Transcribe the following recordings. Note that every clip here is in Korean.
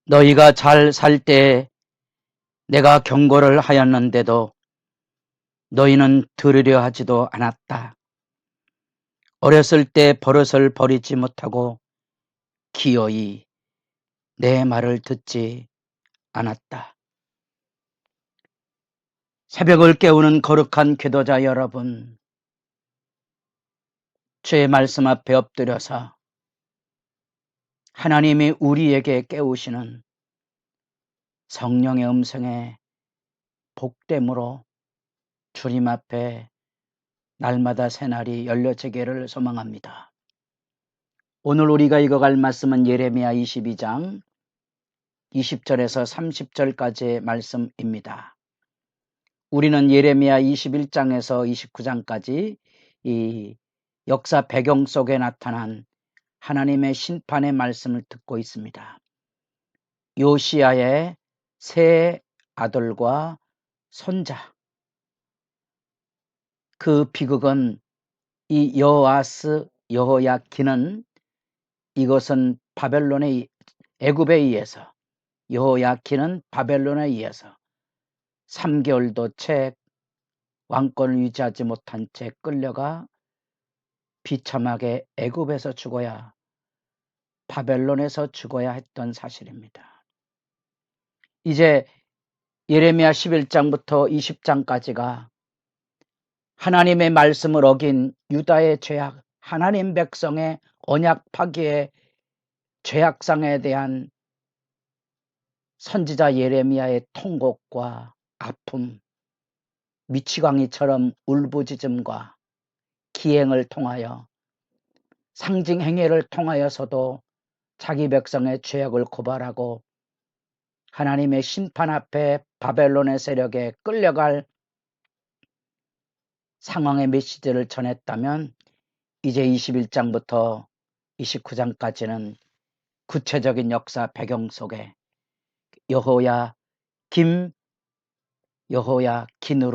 너희가 잘 살 때 내가 경고를 하였는데도 너희는 들으려 하지도 않았다. 어렸을 때 버릇을 버리지 못하고 기어이 내 말을 듣지 않았다. 새벽을 깨우는 거룩한 기도자 여러분, 주의 말씀 앞에 엎드려서 하나님이 우리에게 깨우시는 성령의 음성에 복됨으로 주님 앞에 날마다 새날이 열려지기를 소망합니다. 오늘 우리가 읽어갈 말씀은 예레미야 22장 20절에서 30절까지의 말씀입니다. 우리는 예레미야 21장에서 29장까지 이 역사 배경 속에 나타난 하나님의 심판의 말씀을 듣고 있습니다. 요시야의 세 아들과 손자, 그 비극은 이 여호아스, 여호야긴은 이것은 애굽에 의해서, 여호야긴은 바벨론에 의해서 3개월도 채 왕권을 유지하지 못한 채 끌려가 비참하게 애굽에서 죽어야, 바벨론에서 죽어야 했던 사실입니다. 이제 예레미야 11장부터 20장까지가 하나님의 말씀을 어긴 유다의 죄악, 하나님 백성의 언약 파기의 죄악상에 대한 선지자 예레미야의 통곡과 아픔, 미치광이처럼 울부짖음과 기행을 통하여, 상징 행위를 통하여서도 자기 백성의 죄악을 고발하고 하나님의 심판 앞에 바벨론의 세력에 끌려갈 상황의 메시지를 전했다면, 이제 21장부터 29장까지는 구체적인 역사 배경 속에 여호야긴으로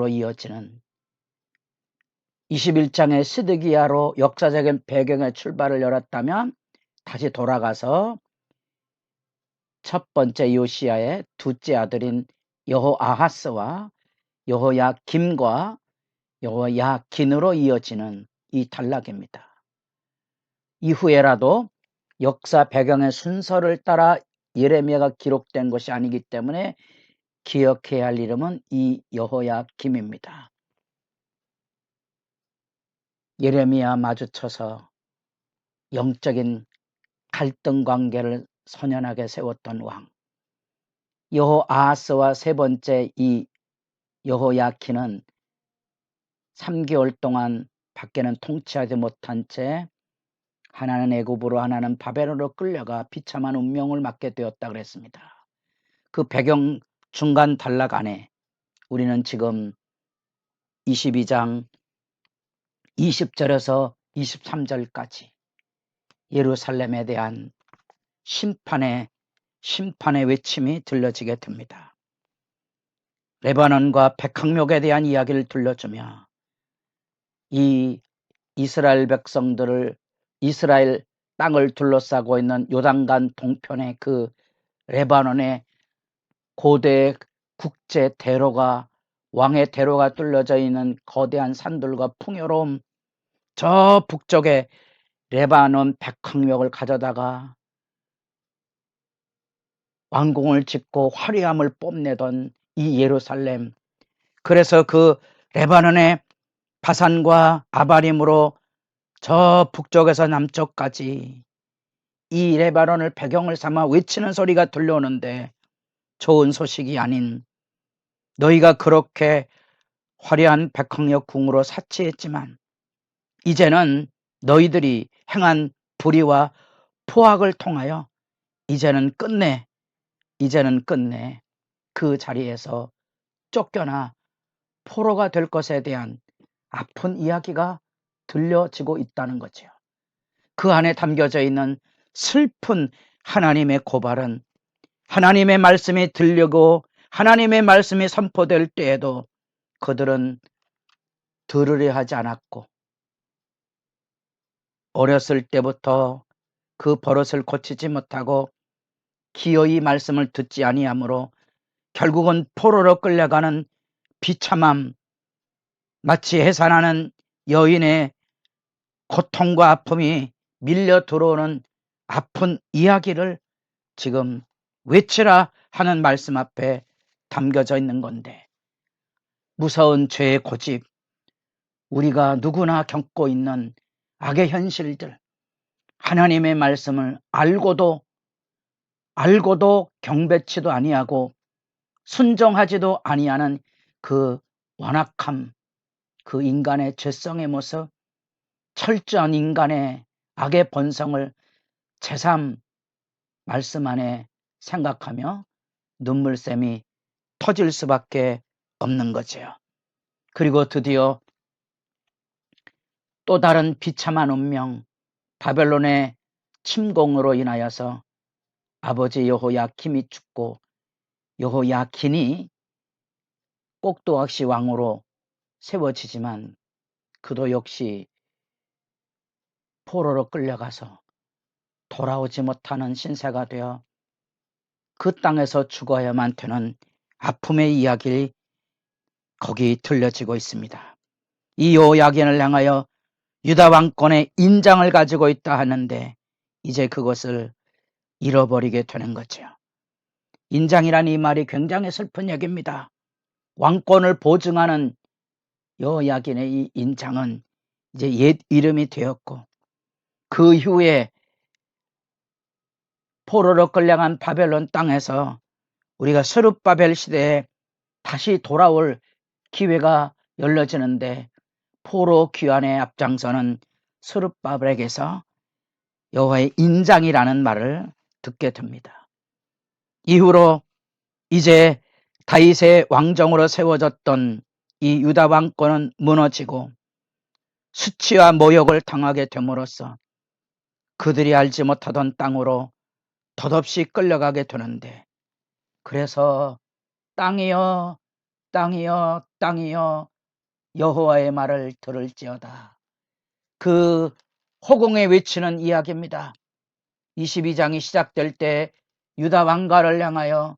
이어지는 21장의 스드기야로 역사적인 배경의 출발을 열었다면, 다시 돌아가서 첫 번째 요시야의 둘째 아들인 여호아하스와 여호야김과 여호야긴으로 이어지는 이 단락입니다. 이후에라도 역사 배경의 순서를 따라 예레미야가 기록된 것이 아니기 때문에 기억해야 할 이름은 이 여호야김입니다. 예레미야 마주쳐서 영적인 갈등 관계를 선연하게 세웠던 왕, 여호아하스와 세 번째 이 여호야긴은 3개월 동안 밖에는 통치하지 못한 채 하나는 애굽으로 하나는 바벨론으로 끌려가 비참한 운명을 맞게 되었다 그랬습니다. 그 배경 중간 단락 안에 우리는 지금 22장 20절에서 23절까지 예루살렘에 대한 심판의 외침이 들려지게 됩니다. 레바논과 백항목에 대한 이야기를 들려주며 이 이스라엘 백성들을, 이스라엘 땅을 둘러싸고 있는 요단강 동편의 그 레바논의 고대 국제 대로가, 왕의 대로가 뚫려져 있는 거대한 산들과 풍요로움, 저 북쪽에 레바논 백항목을 가져다가 왕궁을 짓고 화려함을 뽐내던 이 예루살렘, 그래서 그 레바논의 바산과 아바림으로 저 북쪽에서 남쪽까지 이 레바논을 배경을 삼아 외치는 소리가 들려오는데, 좋은 소식이 아닌, 너희가 그렇게 화려한 백항역 궁으로 사치했지만 이제는 너희들이 행한 불의와 포악을 통하여 이제는 끝내 그 자리에서 쫓겨나 포로가 될 것에 대한 아픈 이야기가 들려지고 있다는 거죠. 그 안에 담겨져 있는 슬픈 하나님의 고발은, 하나님의 말씀이 들리고 하나님의 말씀이 선포될 때에도 그들은 들으려 하지 않았고, 어렸을 때부터 그 버릇을 고치지 못하고 기어이 말씀을 듣지 아니하므로 결국은 포로로 끌려가는 비참함, 마치 해산하는 여인의 고통과 아픔이 밀려 들어오는 아픈 이야기를 지금 외치라 하는 말씀 앞에 담겨져 있는 건데, 무서운 죄의 고집, 우리가 누구나 겪고 있는 악의 현실들, 하나님의 말씀을 알고도 경배치도 아니하고 순종하지도 아니하는 그 완악함, 그 인간의 죄성의 모습, 철저한 인간의 악의 본성을 새삼 말씀 안에 생각하며 눈물샘이 터질 수밖에 없는 거죠. 그리고 드디어 또 다른 비참한 운명, 바벨론의 침공으로 인하여서 아버지 여호야킴이 죽고 여호야킨이 꼭두각시 왕으로 세워지지만 그도 역시 포로로 끌려가서 돌아오지 못하는 신세가 되어 그 땅에서 죽어야만 되는 아픔의 이야기를 거기 들려지고 있습니다. 이 여호야긴을 향하여 유다 왕권의 인장을 가지고 있다 하는데 이제 그것을 잃어버리게 되는 거죠. 인장이란 이 말이 굉장히 슬픈 얘기입니다. 왕권을 보증하는 여호야긴의 이 인장은 이제 옛 이름이 되었고, 그 이후에 포로로 끌려간 바벨론 땅에서 우리가 스룹바벨 시대에 다시 돌아올 기회가 열려지는데, 포로 귀환의 앞장서는 스룹바벨에게서 여호와의 인장이라는 말을 듣게 됩니다. 이후로 이제 다윗의 왕정으로 세워졌던 이 유다 왕권은 무너지고 수치와 모욕을 당하게 됨으로써 그들이 알지 못하던 땅으로 덧없이 끌려가게 되는데, 그래서 땅이여 땅이여 땅이여 여호와의 말을 들을지어다, 그 호공에 외치는 이야기입니다. 22장이 시작될 때 유다 왕가를 향하여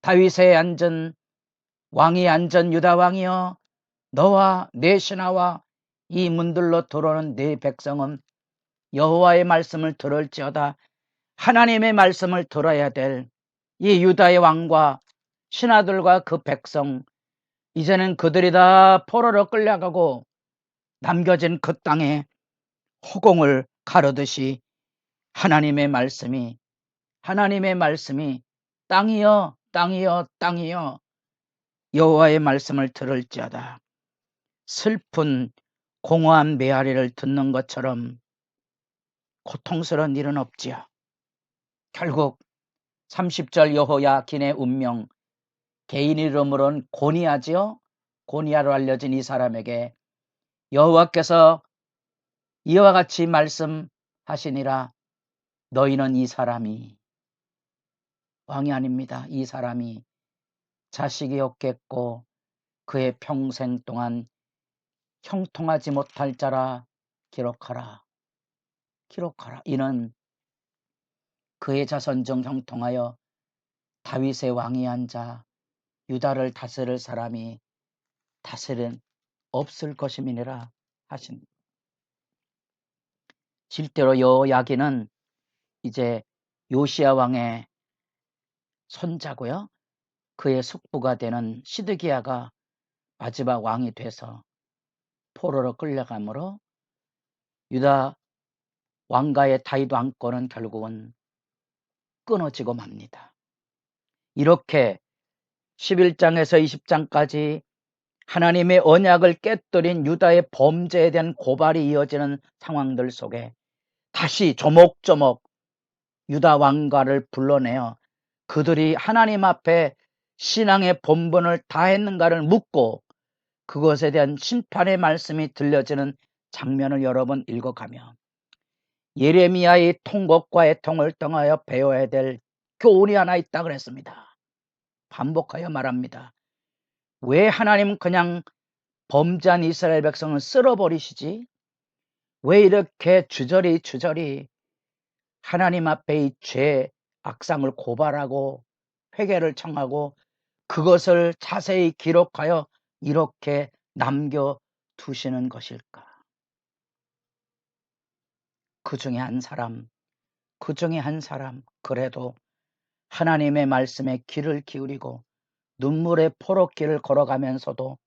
다윗의 앉은 왕이 앉은 유다 왕이여, 너와 내 신하와 이 문들로 들어오는 네 백성은 여호와의 말씀을 들을지어다. 하나님의 말씀을 들어야 될 이 유다의 왕과 신하들과 그 백성, 이제는 그들이 다 포로로 끌려가고 남겨진 그 땅에 허공을 가르듯이 하나님의 말씀이 땅이여 땅이여 땅이여 여호와의 말씀을 들을지어다. 슬픈 공허한 메아리를 듣는 것처럼 고통스러운 일은 없지요. 결국 30절 여호야긴의 운명, 개인 이름으로는 고니야지요. 고니야로 알려진 이 사람에게 여호와께서 이와 같이 말씀하시니라. 너희는 이 사람이 왕이 아닙니다. 이 사람이 자식이 없겠고 그의 평생 동안 형통하지 못할 자라 기록하라. 이는 그의 자손 중 형통하여 다윗의 왕이 앉아 유다를 다스릴 사람이 다스린 없을 것임이니라 하신. 실제로 여호야긴은 이제 요시야 왕의 손자고요. 그의 숙부가 되는 시드기야가 마지막 왕이 돼서 포로로 끌려가므로 유다 왕가의 다윗 왕권은 결국은 끊어지고 맙니다. 이렇게 11장에서 20장까지 하나님의 언약을 깨뜨린 유다의 범죄에 대한 고발이 이어지는 상황들 속에 다시 조목조목 유다 왕가를 불러내어 그들이 하나님 앞에 신앙의 본분을 다했는가를 묻고 그것에 대한 심판의 말씀이 들려지는 장면을 여러 번 읽어가며 예레미야의 통곡과 애통을 통하여 배워야 될 교훈이 하나 있다 그랬습니다. 반복하여 말합니다. 왜 하나님은 그냥 범죄한 이스라엘 백성을 쓸어버리시지? 왜 이렇게 주저리 하나님 앞에 이 죄 악상을 고발하고 회개를 청하고 그것을 자세히 기록하여 이렇게 남겨두시는 것일까? 그 중에 한 사람 그래도 하나님의 말씀에 귀를 기울이고 눈물의 포로길을 걸어가면서도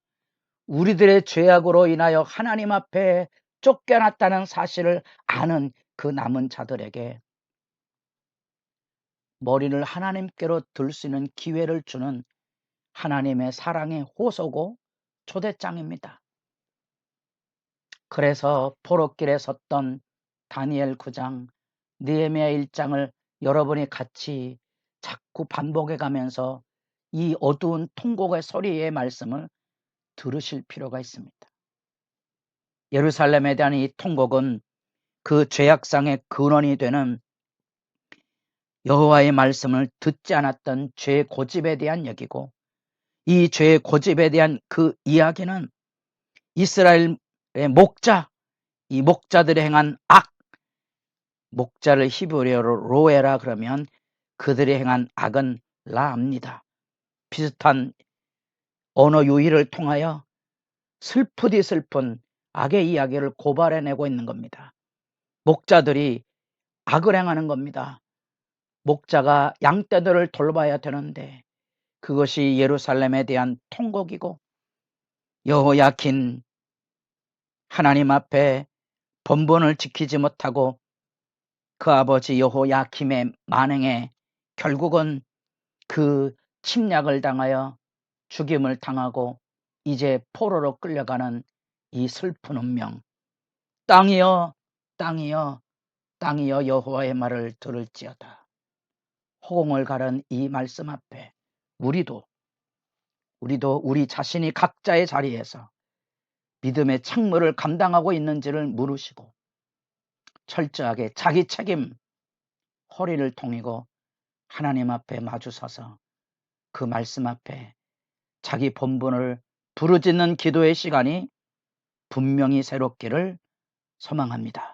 우리들의 죄악으로 인하여 하나님 앞에 쫓겨났다는 사실을 아는 그 남은 자들에게 머리를 하나님께로 들 수 있는 기회를 주는 하나님의 사랑의 호소고 초대장입니다. 그래서 포로길에 섰던 다니엘 9장, 느헤미야 1장을 여러분이 같이 자꾸 반복해 가면서 이 어두운 통곡의 소리의 말씀을 들으실 필요가 있습니다. 예루살렘에 대한 이 통곡은 그 죄악상의 근원이 되는 여호와의 말씀을 듣지 않았던 죄 고집에 대한 얘기고, 이 죄 고집에 대한 그 이야기는 이스라엘의 목자, 이 목자들이 행한 악, 목자를 히브리어로 로에라 그러면 그들이 행한 악은 라입니다. 비슷한 언어 유희를 통하여 슬프디 슬픈 악의 이야기를 고발해내고 있는 겁니다. 목자들이 악을 행하는 겁니다. 목자가 양떼들을 돌봐야 되는데 그것이 예루살렘에 대한 통곡이고, 여호야킨 하나님 앞에 번번을 지키지 못하고 그 아버지 여호야김의 만행에 결국은 그 침략을 당하여 죽임을 당하고 이제 포로로 끌려가는 이 슬픈 운명. 땅이여 땅이여 땅이여 여호와의 말을 들을지어다. 호공을 가른 이 말씀 앞에 우리도 우리 자신이 각자의 자리에서 믿음의 책무를 감당하고 있는지를 물으시고 철저하게 자기 책임 허리를 동이고 하나님 앞에 마주서서 그 말씀 앞에 자기 본분을 부르짖는 기도의 시간이 분명히 새롭기를 소망합니다.